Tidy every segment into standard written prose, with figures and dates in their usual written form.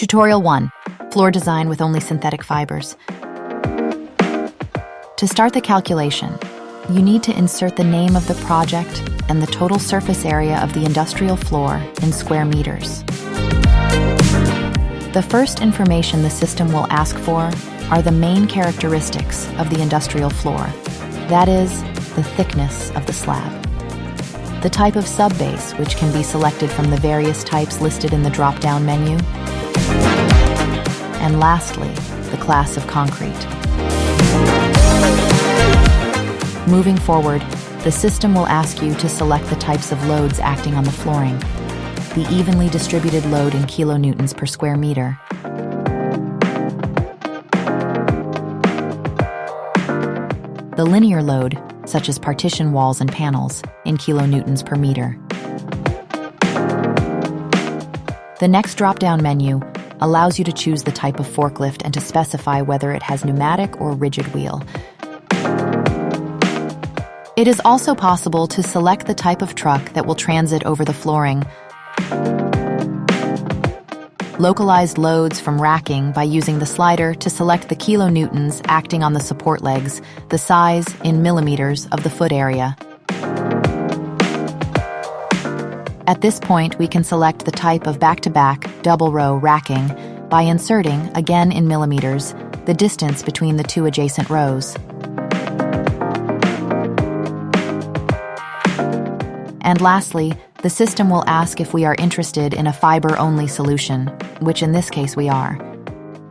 Tutorial 1. Floor design with only synthetic fibers. To start the calculation, you need to insert the name of the project and the total surface area of the industrial floor in square meters. The first information the system will ask for are the main characteristics of the industrial floor, that is, the thickness of the slab, the type of subbase, which can be selected from the various types listed in the drop-down menu, and lastly, the class of concrete. Moving forward, the system will ask you to select the types of loads acting on the flooring, the evenly distributed load in kilonewtons per square meter, the linear load, such as partition walls and panels, in kilonewtons per meter. The next drop-down menu allows you to choose the type of forklift and to specify whether it has pneumatic or rigid wheel. It is also possible to select the type of truck that will transit over the flooring. Localize loads from racking by using the slider to select the kilonewtons acting on the support legs, the size in millimeters of the foot area. At this point, we can select the type of back-to-back double row racking by inserting, again in millimeters, the distance between the two adjacent rows. And lastly, the system will ask if we are interested in a fiber-only solution, which in this case we are.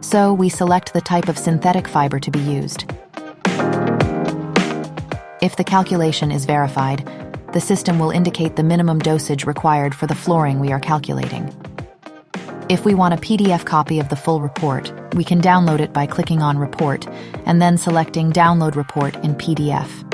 So we select the type of synthetic fiber to be used. If the calculation is verified, the system will indicate the minimum dosage required for the flooring we are calculating. If we want a PDF copy of the full report, we can download it by clicking on Report and then selecting Download Report in PDF.